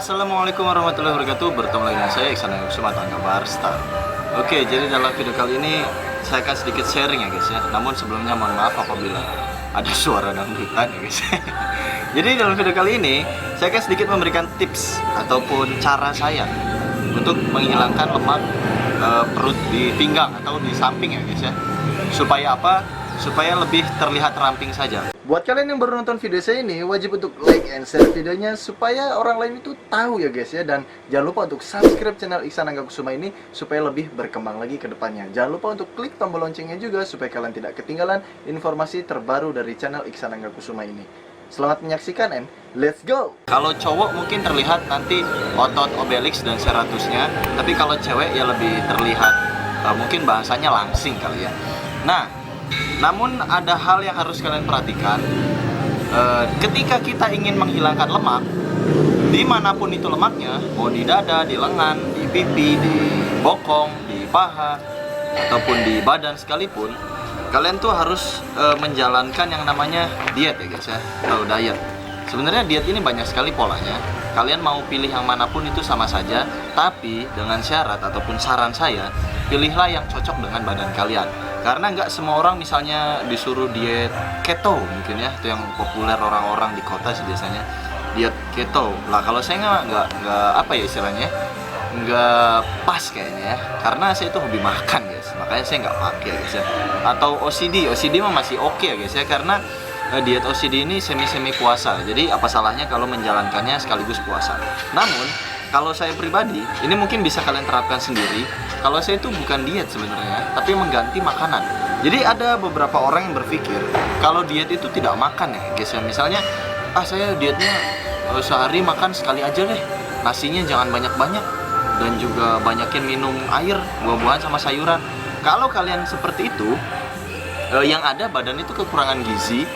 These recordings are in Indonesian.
Assalamualaikum warahmatullahi wabarakatuh. Bertemu lagi dengan saya Iksan Kusuma Tangga Barstar. Oke, jadi dalam video kali ini saya akan sedikit sharing ya guys ya. Namun sebelumnya mohon maaf apabila ada suara dangdutan ya guys. Jadi dalam video kali ini saya akan sedikit memberikan tips ataupun cara saya untuk menghilangkan lemak perut di pinggang atau di samping ya guys ya. Supaya apa? Supaya lebih terlihat ramping saja. Buat kalian yang baru nonton video saya ini, wajib untuk like and share videonya supaya orang lain itu tahu ya guys ya. Dan jangan lupa untuk subscribe channel Iksan Angga Kusuma ini supaya lebih berkembang lagi ke depannya. Jangan lupa untuk klik tombol loncengnya juga supaya kalian tidak ketinggalan informasi terbaru dari channel Iksan Angga Kusuma ini. Selamat menyaksikan and let's go! Kalau cowok mungkin terlihat nanti otot obelix dan serratusnya, tapi kalau cewek ya lebih terlihat mungkin bahasanya langsing kali ya. Nah, namun ada hal yang harus kalian perhatikan. Ketika kita ingin menghilangkan lemak, dimanapun itu lemaknya, mau di dada, di lengan, di pipi, di bokong, di paha, ataupun di badan sekalipun, kalian tuh harus menjalankan yang namanya diet ya guys ya, atau diet. Sebenarnya diet ini banyak sekali polanya. Kalian mau pilih yang manapun itu sama saja, tapi dengan syarat ataupun saran saya, pilihlah yang cocok dengan badan kalian. Karena nggak semua orang misalnya disuruh diet keto mungkin ya, itu yang populer orang-orang di kota sih biasanya, diet keto. Lah kalau saya nggak apa ya istilahnya, nggak pas kayaknya ya, karena saya itu hobi makan guys, makanya saya nggak pakai guys ya. Atau OCD mah masih oke ya guys ya, karena diet OCD ini semi puasa, jadi apa salahnya kalau menjalankannya sekaligus puasa. Namun kalau saya pribadi, ini mungkin bisa kalian terapkan sendiri. Kalau saya itu bukan diet sebenarnya, tapi mengganti makanan. Jadi ada beberapa orang yang berpikir kalau diet itu tidak makan ya guys ya. Misalnya, saya dietnya sehari makan sekali aja deh, nasinya jangan banyak-banyak, dan juga banyakin minum air, buah-buahan sama sayuran. Kalau kalian seperti itu, yang ada badan itu kekurangan gizi,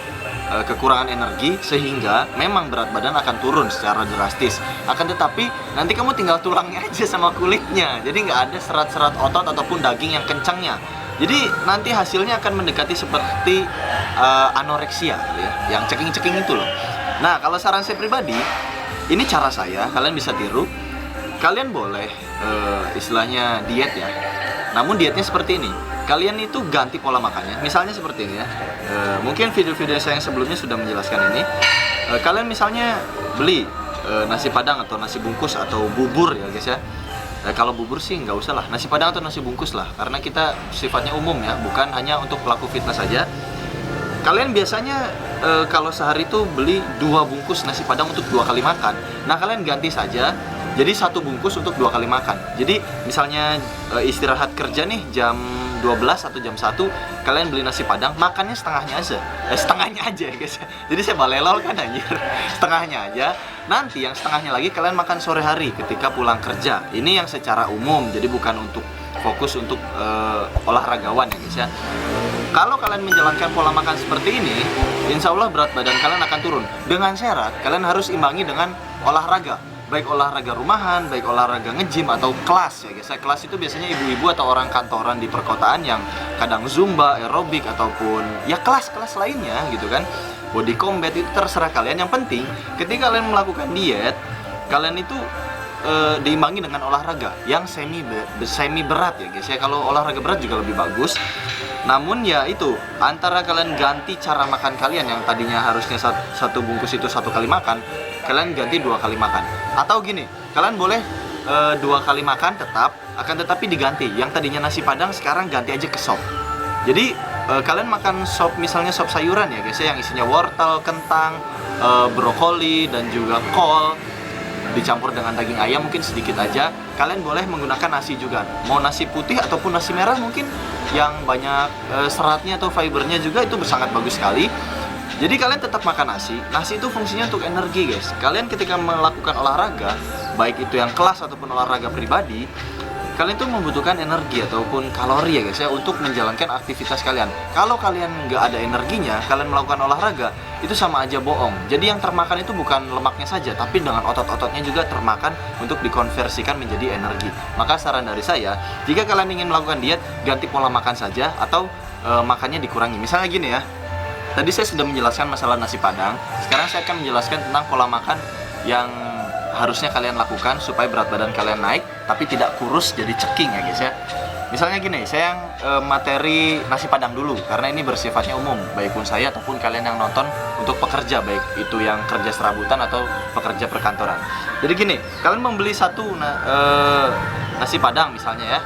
kekurangan energi, sehingga memang berat badan akan turun secara drastis. Akan tetapi nanti kamu tinggal tulangnya aja sama kulitnya, jadi nggak ada serat-serat otot ataupun daging yang kencangnya. Jadi nanti hasilnya akan mendekati seperti anoreksia ya, yang ceking-ceking itu loh. Nah, kalau saran saya pribadi, ini cara saya, kalian bisa tiru. Kalian boleh istilahnya diet ya, namun dietnya seperti ini. Kalian itu ganti pola makannya, misalnya seperti ini ya. Mungkin video-video saya yang sebelumnya sudah menjelaskan ini. Kalian misalnya beli nasi padang atau nasi bungkus atau bubur ya guys ya. Kalau bubur sih nggak usah lah, nasi padang atau nasi bungkus lah, karena kita sifatnya umum ya, bukan hanya untuk pelaku fitness saja. Kalian biasanya kalau sehari itu beli 2 bungkus nasi padang untuk 2 kali makan. Nah, kalian ganti saja jadi 1 bungkus untuk 2 kali makan. Jadi misalnya istirahat kerja nih jam 12 atau jam 1, kalian beli nasi padang, makannya setengahnya aja. Setengahnya aja ya guys. Jadi saya balelol kan anjir. Setengahnya aja. Nanti yang setengahnya lagi kalian makan sore hari ketika pulang kerja. Ini yang secara umum, jadi bukan untuk fokus untuk olahragawan ya guys ya. Kalau kalian menjalankan pola makan seperti ini, insya Allah berat badan kalian akan turun. Dengan syarat kalian harus imbangi dengan olahraga, baik olahraga rumahan, baik olahraga nge-gym atau kelas ya guys. Kelas itu biasanya ibu-ibu atau orang kantoran di perkotaan yang kadang zumba, aerobik, ataupun ya kelas-kelas lainnya gitu kan. Body combat itu terserah kalian. Yang penting ketika kalian melakukan diet, kalian itu diimbangi dengan olahraga yang semi berat ya guys ya. Kalau olahraga berat juga lebih bagus. Namun ya itu, antara kalian ganti cara makan kalian yang tadinya harusnya 1 bungkus itu 1 kali makan, kalian ganti 2 kali makan. Atau gini, kalian boleh 2 kali makan tetap, akan tetapi diganti. Yang tadinya nasi padang sekarang ganti aja ke sop. Jadi kalian makan sop, misalnya sop sayuran ya guys ya, yang isinya wortel, kentang, brokoli, dan juga kol, dicampur dengan daging ayam mungkin sedikit aja. Kalian boleh menggunakan nasi juga, mau nasi putih ataupun nasi merah mungkin yang banyak seratnya atau fibernya juga, itu sangat bagus sekali. Jadi kalian tetap makan nasi. Nasi itu fungsinya untuk energi guys. Kalian ketika melakukan olahraga, baik itu yang kelas ataupun olahraga pribadi, kalian tuh membutuhkan energi ataupun kalori ya guys ya, untuk menjalankan aktivitas kalian. Kalau kalian nggak ada energinya, kalian melakukan olahraga, itu sama aja bohong. Jadi yang termakan itu bukan lemaknya saja, tapi dengan otot-ototnya juga termakan untuk dikonversikan menjadi energi. Maka saran dari saya, jika kalian ingin melakukan diet, ganti pola makan saja atau makannya dikurangi. Misalnya gini ya, tadi saya sudah menjelaskan masalah nasi padang, sekarang saya akan menjelaskan tentang pola makan yang harusnya kalian lakukan supaya berat badan kalian naik tapi tidak kurus jadi ceking ya guys ya. Misalnya gini, saya yang materi nasi padang dulu karena ini bersifatnya umum, baik pun saya ataupun kalian yang nonton untuk pekerja, baik itu yang kerja serabutan atau pekerja perkantoran. Jadi gini, kalian membeli satu nasi padang misalnya ya,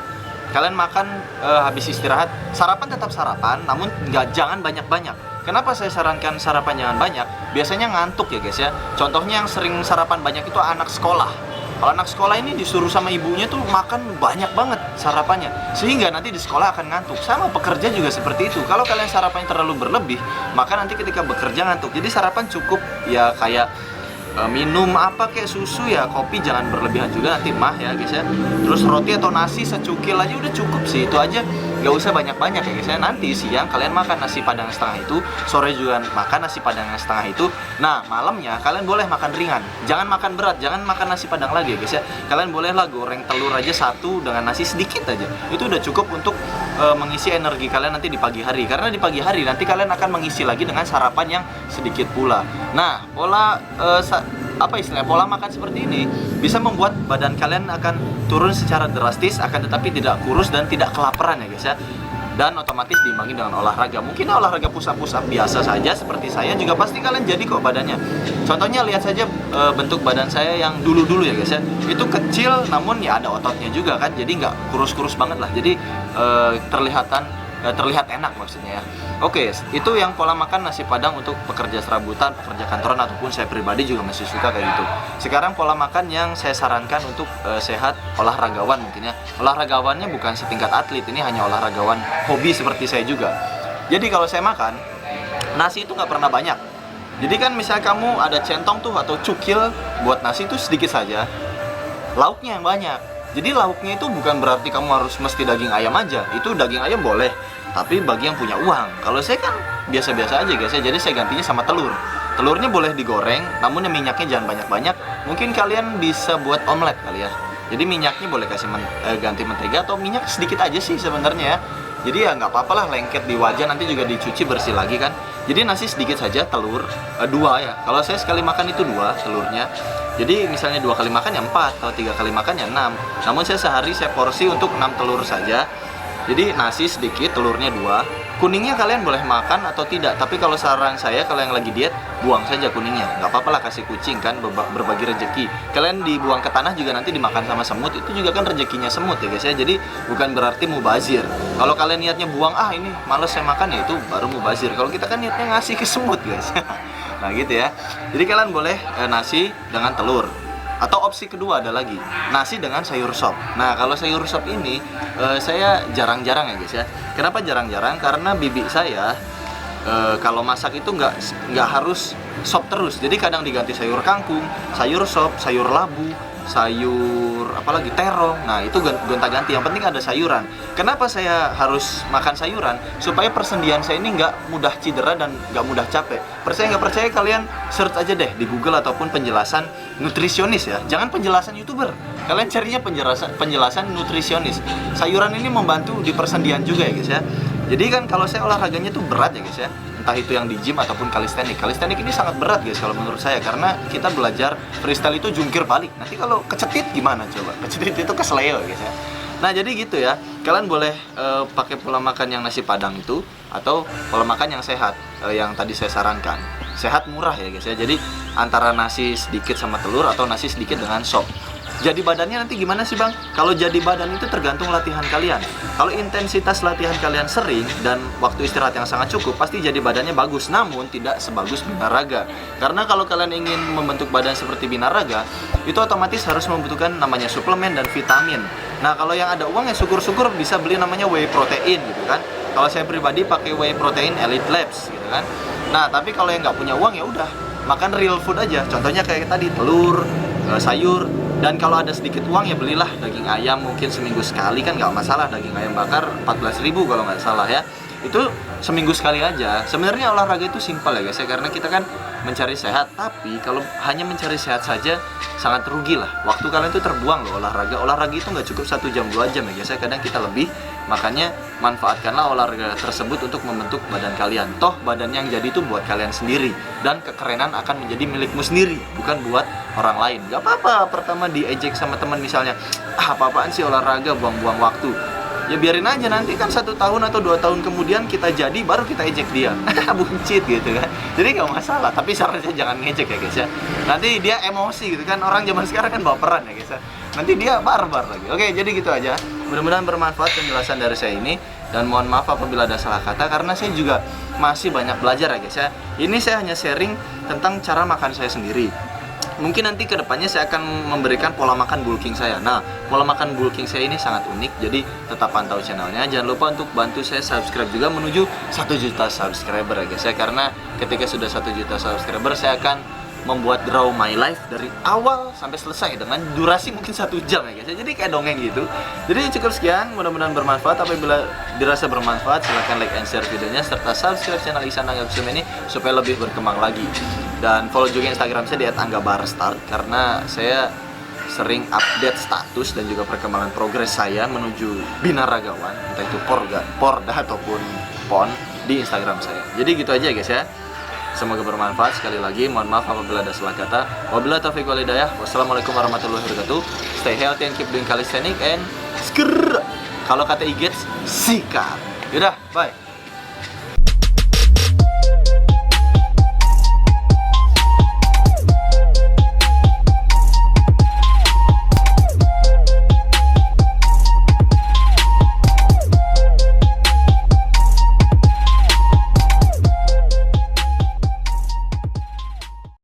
kalian makan habis istirahat, sarapan tetap sarapan, namun jangan banyak-banyak. Kenapa saya sarankan sarapan jangan banyak? Biasanya ngantuk ya guys ya. Contohnya yang sering sarapan banyak itu anak sekolah. Kalau anak sekolah ini disuruh sama ibunya tuh makan banyak banget sarapannya, sehingga nanti di sekolah akan ngantuk. Sama pekerja juga seperti itu. Kalau kalian sarapannya terlalu berlebih, maka nanti ketika bekerja ngantuk. Jadi sarapan cukup ya kayak minum apa kayak susu ya, kopi jangan berlebihan juga nanti mah ya guys ya. Terus roti atau nasi secukil aja udah cukup sih, itu aja, gak usah banyak-banyak ya guys ya. Nanti siang kalian makan nasi padang setengah itu, sore juga makan nasi padang setengah itu. Nah malamnya kalian boleh makan ringan, jangan makan berat, jangan makan nasi padang lagi ya guys ya. Kalian bolehlah goreng telur aja satu dengan nasi sedikit aja, itu udah cukup untuk mengisi energi kalian nanti di pagi hari. Karena di pagi hari nanti kalian akan mengisi lagi dengan sarapan yang sedikit pula. Nah pola pola makan seperti ini bisa membuat badan kalian akan turun secara drastis, akan tetapi tidak kurus dan tidak kelaparan ya guys ya. Dan otomatis diimbangi dengan olahraga. Mungkin olahraga push-up biasa saja seperti saya juga pasti kalian jadi kok badannya. Contohnya lihat saja bentuk badan saya yang dulu-dulu ya guys ya. Itu kecil namun ya ada ototnya juga kan. Jadi nggak kurus-kurus banget lah. Jadi terlihat enak maksudnya ya. Oke, itu yang pola makan nasi padang untuk pekerja serabutan, pekerja kantoran ataupun saya pribadi juga masih suka kayak gitu. Sekarang pola makan yang saya sarankan untuk sehat olahragawan mungkin ya. Olahragawannya bukan setingkat atlet, ini hanya olahragawan hobi seperti saya juga. Jadi kalau saya makan nasi itu nggak pernah banyak. Jadi kan misalnya kamu ada centong tuh atau cukil buat nasi itu sedikit saja, lauknya yang banyak. Jadi lauknya itu bukan berarti kamu harus mesti daging ayam aja. Itu daging ayam boleh, tapi bagi yang punya uang. Kalau saya kan biasa-biasa aja guys ya. Jadi saya gantinya sama telur. Telurnya boleh digoreng, namun yang minyaknya jangan banyak-banyak. Mungkin kalian bisa buat omelet kali ya. Jadi minyaknya boleh kasih ganti mentega atau minyak sedikit aja sih sebenarnya ya. Jadi ya nggak apa-apa lah, lengket di wajah, nanti juga dicuci bersih lagi kan. Jadi nasi sedikit saja, telur 2 ya. Kalau saya sekali makan itu 2 telurnya. Jadi misalnya 2 kali makan ya 4, atau 3 kali makan ya 6. Namun saya sehari saya porsi untuk 6 telur saja. Jadi nasi sedikit, telurnya 2. Kuningnya kalian boleh makan atau tidak. Tapi kalau saran saya, kalau yang lagi diet, buang saja kuningnya. Nggak apa-apa lah, kasih kucing kan, berbagi rezeki. Kalian dibuang ke tanah juga nanti dimakan sama semut. Itu juga kan rezekinya semut ya guys ya. Jadi bukan berarti mubazir. Kalau kalian niatnya buang, ini males saya makan, ya itu baru mubazir. Kalau kita kan niatnya ngasih ke semut guys. Nah gitu ya. Jadi kalian boleh nasi dengan telur. Atau opsi kedua ada lagi, nasi dengan sayur sop. Nah kalau sayur sop ini saya jarang-jarang ya guys ya. Kenapa jarang-jarang? Karena bibi saya kalau masak itu nggak harus sop terus. Jadi kadang diganti sayur kangkung, sayur sop, sayur labu, sayur apalagi terong. Nah itu gonta-ganti, yang penting ada sayuran. Kenapa saya harus makan sayuran? Supaya persendian saya ini nggak mudah cedera dan nggak mudah capek. Percaya nggak percaya, kalian search aja deh di Google ataupun penjelasan nutrisionis ya. Jangan penjelasan YouTuber, kalian carinya penjelasan nutrisionis. Sayuran ini membantu di persendian juga ya guys ya. Jadi kan kalau saya olahraganya tuh berat ya guys ya, entah itu yang di gym ataupun kalistenik. Kalistenik ini sangat berat guys kalau menurut saya, karena kita belajar freestyle itu jungkir balik. Nanti kalau kecetit gimana coba? Kecetit itu kesleo guys ya. Nah jadi gitu ya, kalian boleh pakai pola makan yang nasi padang itu, atau pola makan yang sehat yang tadi saya sarankan. Sehat murah ya guys ya. Jadi antara nasi sedikit sama telur atau nasi sedikit dengan sop. Jadi badannya nanti gimana sih bang? Kalau jadi badan itu tergantung latihan kalian. Kalau intensitas latihan kalian sering dan waktu istirahat yang sangat cukup, pasti jadi badannya bagus. Namun tidak sebagus binaraga. Karena kalau kalian ingin membentuk badan seperti binaraga, itu otomatis harus membutuhkan namanya suplemen dan vitamin. Nah kalau yang ada uang ya syukur-syukur bisa beli namanya whey protein gitu kan. Kalau saya pribadi pakai whey protein Elite Labs gitu kan. Nah tapi kalau yang nggak punya uang ya udah makan real food aja. Contohnya kayak tadi telur, sayur. Dan kalau ada sedikit uang ya belilah daging ayam, mungkin seminggu sekali kan nggak masalah. Daging ayam bakar 14.000 kalau nggak salah ya. Itu seminggu sekali aja. Sebenarnya olahraga itu simpel ya guys ya, karena kita kan mencari sehat. Tapi kalau hanya mencari sehat saja sangat rugi lah. Waktu kalian itu terbuang loh olahraga. Olahraga itu nggak cukup 1 jam 2 jam ya guys ya. Kadang kita lebih Makanya manfaatkanlah olahraga tersebut untuk membentuk badan kalian. Toh badan yang jadi itu buat kalian sendiri, dan kekerenan akan menjadi milikmu sendiri, bukan buat orang lain. Gak apa-apa pertama diejek sama teman misalnya, apa-apaan sih olahraga, buang-buang waktu. Ya biarin aja, nanti kan 1 tahun atau 2 tahun kemudian kita jadi, baru kita ejek dia. Buncit gitu kan. Jadi gak masalah, tapi saran saya jangan ngejek ya guys ya. Nanti dia emosi gitu kan, orang zaman sekarang kan baperan ya guys ya. Nanti dia barbar lagi. Oke, jadi gitu aja. Mudah-mudahan bermanfaat penjelasan dari saya ini. Dan mohon maaf apabila ada salah kata, karena saya juga masih banyak belajar ya guys ya. Ini saya hanya sharing tentang cara makan saya sendiri. Mungkin nanti kedepannya saya akan memberikan pola makan bulking saya. Nah, pola makan bulking saya ini sangat unik, jadi tetap pantau channelnya. Jangan lupa untuk bantu saya subscribe juga menuju 1 juta subscriber ya guys ya. Karena ketika sudah 1 juta subscriber, saya akan membuat Draw My Life dari awal sampai selesai dengan durasi mungkin 1 jam ya guys ya. Jadi kayak dongeng gitu. Jadi cukup sekian, mudah-mudahan bermanfaat. Apabila dirasa bermanfaat, silahkan like and share videonya, serta subscribe channel Ihsan Angga Kusuma ini supaya lebih berkembang lagi. Dan follow juga Instagram saya @anggabarstar, karena saya sering update status dan juga perkembangan progres saya menuju binaragawan, entah itu Porda ataupun PON, di Instagram saya. Jadi gitu aja guys ya. Semoga bermanfaat. Sekali lagi mohon maaf apabila ada salah kata. Wabillahi taufiq wal hidayah. Wassalamualaikum warahmatullahi wabarakatuh. Stay healthy and keep doing calisthenics and skrrr. Kalau kata Igets, sikat. Yaudah, bye.